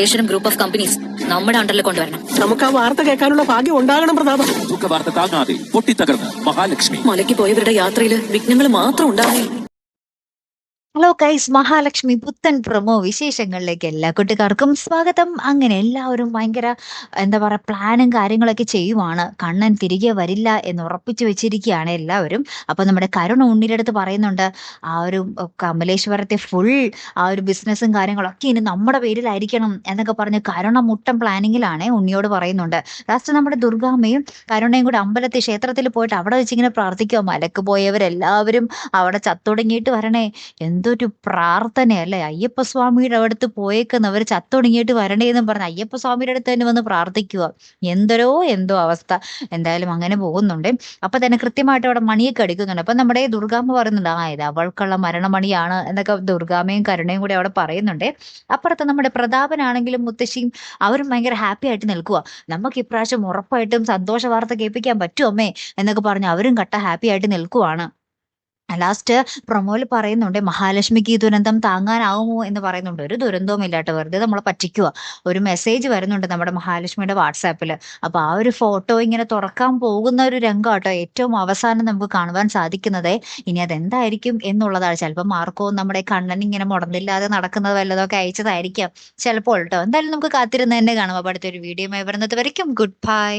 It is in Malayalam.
ഏഷ്യൻ ഗ്രൂപ്പ് ഓഫ് കമ്പനീസ് നമ്മുടെ അണ്ടറിൽ കൊണ്ടുവരണം. നമുക്ക് ആ വാർത്ത കേൾക്കാനുള്ള ഭാഗ്യം ഉണ്ടാകണം പ്രതാപ. ദുഃഖവാർത്ത താങ്ങാതെ പൊട്ടിത്തകർന്ന് മഹാലക്ഷ്മി. മലയ്ക്ക് പോയവരുടെ യാത്രയിൽ വിഘ്നങ്ങൾ മാത്രം ഉണ്ടാകേ. ഹലോ ഗൈസ്, മഹാലക്ഷ്മി പുത്തൻ പ്രൊമോ വിശേഷങ്ങളിലേക്ക് എല്ലാ കുട്ടിക്കാർക്കും സ്വാഗതം. അങ്ങനെ എല്ലാവരും ഭയങ്കര എന്താ പറയുക പ്ലാനും കാര്യങ്ങളൊക്കെ ചെയ്യുവാണ്. കണ്ണൻ തിരികെ വരില്ല എന്ന് ഉറപ്പിച്ചു വെച്ചിരിക്കുകയാണ് എല്ലാവരും. അപ്പോൾ നമ്മുടെ കരുണ ഉണ്ണിയുടെ അടുത്ത് പറയുന്നുണ്ട്, ആ ഒരു കമലേശ്വരത്തെ ഫുൾ ആ ഒരു ബിസിനസ്സും കാര്യങ്ങളൊക്കെ ഇനി നമ്മുടെ പേരിലായിരിക്കണം എന്നൊക്കെ പറഞ്ഞ് കരുണ മുട്ടൻ പ്ലാനിങ്ങിലാണ്. ഉണ്ണിയോട് പറയുന്നുണ്ട്. ലാസ്റ്റ് നമ്മുടെ ദുർഗാമ്മയും കരുണയും കൂടെ അമ്പലത്തിൽ ക്ഷേത്രത്തിൽ പോയിട്ട് അവിടെ വെച്ചിങ്ങനെ പ്രാർത്ഥിക്കുക, മലക്ക് പോയവരെല്ലാവരും അവിടെ ചത്തൊടുങ്ങിയിട്ട് വരണേ. എന്തൊരു പ്രാർത്ഥനയല്ലേ, അയ്യപ്പസ്വാമിയുടെ അടുത്ത് പോയേക്കുന്നവർ ചത്തൊടുങ്ങിയിട്ട് വരണേന്നും പറഞ്ഞ് അയ്യപ്പസ്വാമിയുടെ അടുത്ത് തന്നെ വന്ന് പ്രാർത്ഥിക്കുക. എന്തോ അവസ്ഥ. എന്തായാലും അങ്ങനെ പോകുന്നുണ്ട്. അപ്പൊ തന്നെ കൃത്യമായിട്ട് അവിടെ മണിയൊക്കെ അടിക്കുന്നുണ്ട്. അപ്പൊ നമ്മുടെ ദുർഗാമ്മ പറയുന്നുണ്ട്, ഇത് അവൾക്കുള്ള മരണമണിയാണ് എന്നൊക്കെ ദുർഗാമ്മയും കരുണയും കൂടി അവിടെ പറയുന്നുണ്ട്. അപ്പുറത്ത് നമ്മുടെ പ്രതാപനാണെങ്കിലും മുത്തശ്ശിയും അവരും ഭയങ്കര ഹാപ്പി ആയിട്ട് നിൽക്കുക. നമുക്ക് ഇപ്രാവശ്യം ഉറപ്പായിട്ടും സന്തോഷ വാർത്ത കേൾപ്പിക്കാൻ പറ്റുമേ എന്നൊക്കെ പറഞ്ഞ് അവരും കട്ട ഹാപ്പി ആയിട്ട് നിൽക്കുവാണ്. ലാസ്റ്റ് പ്രൊമോയിൽ പറയുന്നുണ്ട്, മഹാലക്ഷ്മിക്ക് ഈ ദുരന്തം താങ്ങാനാവുമോ എന്ന് പറയുന്നുണ്ട്. ഒരു ദുരന്തവും ഇല്ലാട്ടോ, വെറുതെ നമ്മളെ പറ്റിക്കുക. ഒരു മെസ്സേജ് വരുന്നുണ്ട് നമ്മുടെ മഹാലക്ഷ്മിയുടെ വാട്സാപ്പിൽ. അപ്പൊ ആ ഒരു ഫോട്ടോ ഇങ്ങനെ തുറക്കാൻ പോകുന്ന ഒരു രംഗം കേട്ടോ ഏറ്റവും അവസാനം നമുക്ക് കാണുവാൻ സാധിക്കുന്നത്. ഇനി അതെന്തായിരിക്കും എന്നുള്ളതാണ്. ചിലപ്പോൾ മാർക്കോ നമ്മുടെ കണ്ണൻ ഇങ്ങനെ മുടന്നില്ലാതെ നടക്കുന്നത് വല്ലതൊക്കെ അയച്ചതായിരിക്കാം ചിലപ്പോൾ കേട്ടോ. എന്തായാലും നമുക്ക് കാത്തിരുന്ന് തന്നെ കാണാം. അപ്പോൾ അടുത്തൊരു വീഡിയോ വരുന്നത് വരയ്ക്കും ഗുഡ് ബൈ.